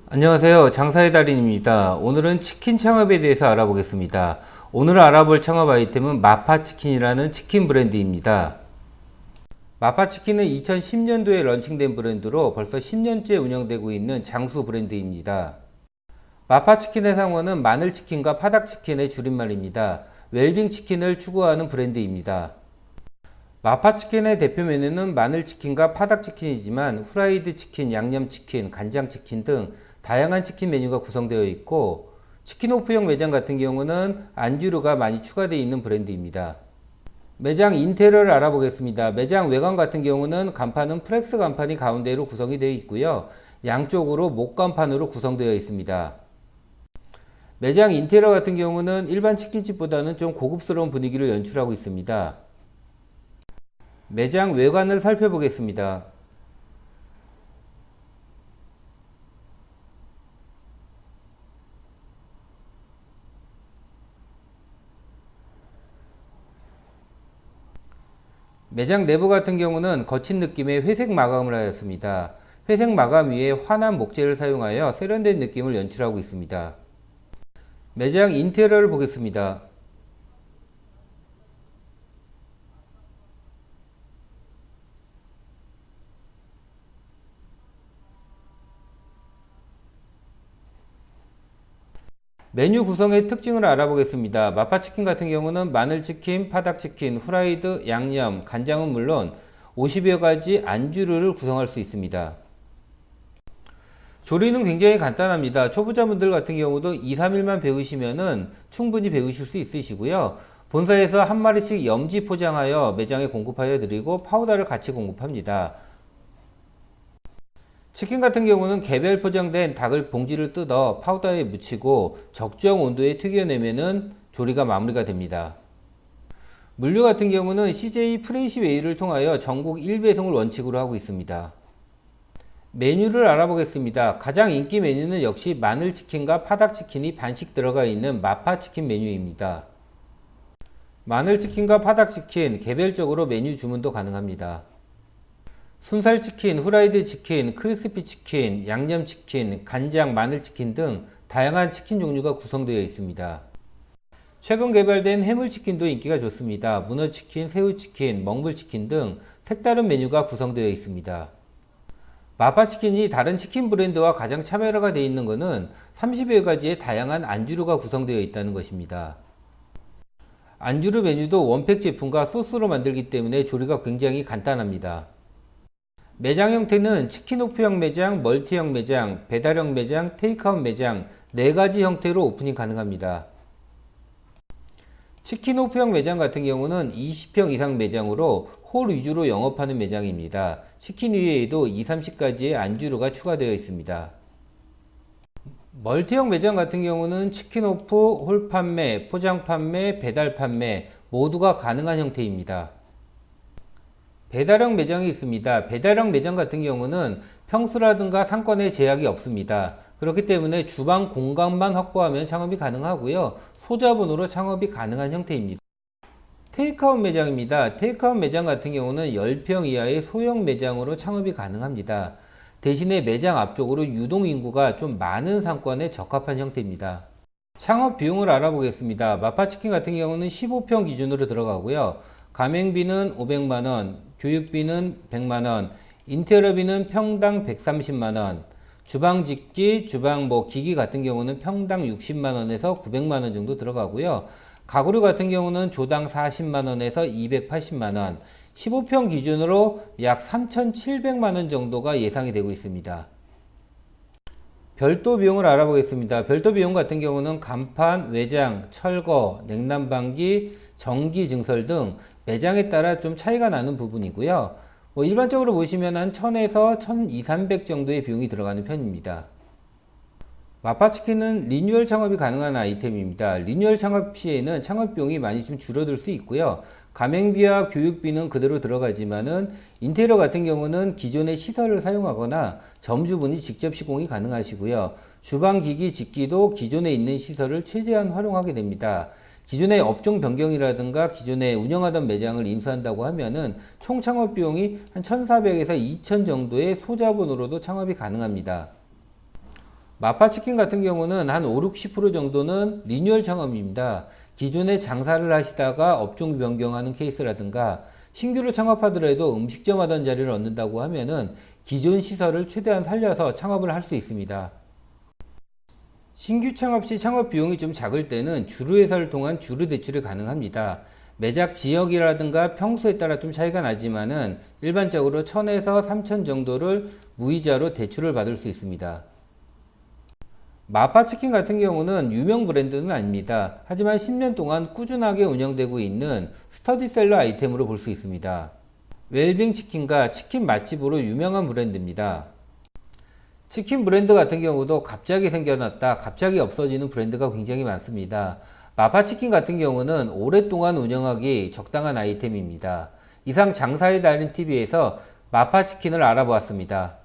안녕하세요. 장사의 달인입니다. 오늘은 치킨 창업에 대해서 알아보겠습니다. 오늘 알아볼 창업 아이템은 마파치킨이라는 치킨 브랜드입니다. 마파치킨은 2010년도에 런칭된 브랜드로 벌써 10년째 운영되고 있는 장수 브랜드입니다. 마파치킨의 상호는 마늘치킨과 파닭치킨의 줄임말입니다. 웰빙치킨을 추구하는 브랜드입니다. 마파치킨의 대표 메뉴는 마늘치킨과 파닭치킨이지만 후라이드 치킨, 양념치킨, 간장치킨 등 다양한 치킨 메뉴가 구성되어 있고, 치킨오프형 매장 같은 경우는 안주류가 많이 추가되어 있는 브랜드입니다. 매장 인테리어를 알아보겠습니다. 매장 외관 같은 경우는 간판은 프렉스 간판이 가운데로 구성이 되어 있고요. 양쪽으로 목간판으로 구성되어 있습니다. 매장 인테리어 같은 경우는 일반 치킨집보다는 좀 고급스러운 분위기를 연출하고 있습니다. 매장 외관을 살펴보겠습니다. 매장 내부 같은 경우는 거친 느낌의 회색 마감을 하였습니다. 회색 마감 위에 환한 목재를 사용하여 세련된 느낌을 연출하고 있습니다. 매장 인테리어를 보겠습니다. 메뉴 구성의 특징을 알아보겠습니다. 마파치킨 같은 경우는 마늘치킨, 파닭치킨, 후라이드, 양념, 간장은 물론 50여 가지 안주류를 구성할 수 있습니다. 조리는 굉장히 간단합니다. 초보자분들 같은 경우도 2, 3일만 배우시면 충분히 배우실 수 있으시고요. 본사에서 한 마리씩 염지 포장하여 매장에 공급하여 드리고 파우더를 같이 공급합니다. 치킨 같은 경우는 개별 포장된 닭을 봉지를 뜯어 파우더에 묻히고 적정 온도에 튀겨내면은 조리가 마무리가 됩니다. 물류 같은 경우는 CJ 프레시웨이를 통하여 전국 1배송을 원칙으로 하고 있습니다. 메뉴를 알아보겠습니다. 가장 인기 메뉴는 역시 마늘치킨과 파닭치킨이 반씩 들어가 있는 마파치킨 메뉴입니다. 마늘치킨과 파닭치킨 개별적으로 메뉴 주문도 가능합니다. 순살치킨, 후라이드 치킨, 크리스피 치킨, 양념치킨, 간장, 마늘치킨 등 다양한 치킨 종류가 구성되어 있습니다. 최근 개발된 해물치킨도 인기가 좋습니다. 문어치킨, 새우치킨, 먹물치킨 등 색다른 메뉴가 구성되어 있습니다. 마파치킨이 다른 치킨 브랜드와 가장 차별화가 되어 있는 것은 30여 가지의 다양한 안주류가 구성되어 있다는 것입니다. 안주류 메뉴도 원팩 제품과 소스로 만들기 때문에 조리가 굉장히 간단합니다. 매장 형태는 치킨오프형 매장, 멀티형 매장, 배달형 매장, 테이크아웃 매장 4가지 형태로 오프닝 가능합니다. 치킨오프형 매장 같은 경우는 20평 이상 매장으로 홀 위주로 영업하는 매장입니다. 치킨 위에도 2, 30가지의 안주류가 추가되어 있습니다. 멀티형 매장 같은 경우는 치킨오프, 홀 판매, 포장 판매, 배달 판매 모두가 가능한 형태입니다. 배달형 매장이 있습니다. 배달형 매장 같은 경우는 평수라든가 상권에 제약이 없습니다. 그렇기 때문에 주방 공간만 확보하면 창업이 가능하고요. 소자본으로 창업이 가능한 형태입니다. 테이크아웃 매장입니다. 테이크아웃 매장 같은 경우는 10평 이하의 소형 매장으로 창업이 가능합니다. 대신에 매장 앞쪽으로 유동인구가 좀 많은 상권에 적합한 형태입니다. 창업 비용을 알아보겠습니다. 마파치킨 같은 경우는 15평 기준으로 들어가고요. 가맹비는 500만원, 교육비는 100만원, 인테리어비는 평당 130만원, 주방 집기, 주방 기기 같은 경우는 평당 60만원에서 900만원 정도 들어가고요. 가구류 같은 경우는 조당 40만원에서 280만원, 15평 기준으로 약 3,700만원 정도가 예상이 되고 있습니다. 별도 비용을 알아보겠습니다. 별도 비용 같은 경우는 간판, 외장, 철거, 냉난방기, 전기 증설 등 매장에 따라 좀 차이가 나는 부분이고요. 일반적으로 보시면 한 1000에서 1200 정도의 비용이 들어가는 편입니다. 마파치킨은 리뉴얼 창업이 가능한 아이템입니다. 리뉴얼 창업 시에는 창업 비용이 많이 좀 줄어들 수 있고요. 가맹비와 교육비는 그대로 들어가지만은 인테리어 같은 경우는 기존의 시설을 사용하거나 점주분이 직접 시공이 가능하시고요. 주방기기 집기도 기존에 있는 시설을 최대한 활용하게 됩니다. 기존의 업종 변경이라든가 기존에 운영하던 매장을 인수한다고 하면은 총 창업 비용이 한 1,400에서 2,000 정도의 소자본으로도 창업이 가능합니다. 마파치킨 같은 경우는 한 5, 60% 정도는 리뉴얼 창업입니다. 기존에 장사를 하시다가 업종 변경하는 케이스라든가 신규로 창업하더라도 음식점 하던 자리를 얻는다고 하면은 기존 시설을 최대한 살려서 창업을 할 수 있습니다. 신규 창업 시 창업 비용이 좀 작을 때는 주류회사를 통한 주류 대출이 가능합니다. 매장 지역이라든가 평수에 따라 좀 차이가 나지만은 일반적으로 1,000에서 3,000 정도를 무이자로 대출을 받을 수 있습니다. 마파치킨 같은 경우는 유명 브랜드는 아닙니다. 하지만 10년 동안 꾸준하게 운영되고 있는 스터디셀러 아이템으로 볼 수 있습니다. 웰빙 치킨과 치킨 맛집으로 유명한 브랜드입니다. 치킨 브랜드 같은 경우도 갑자기 생겨났다, 갑자기 없어지는 브랜드가 굉장히 많습니다. 마파치킨 같은 경우는 오랫동안 운영하기 적당한 아이템입니다. 이상 장사의 달인 TV에서 마파치킨을 알아보았습니다.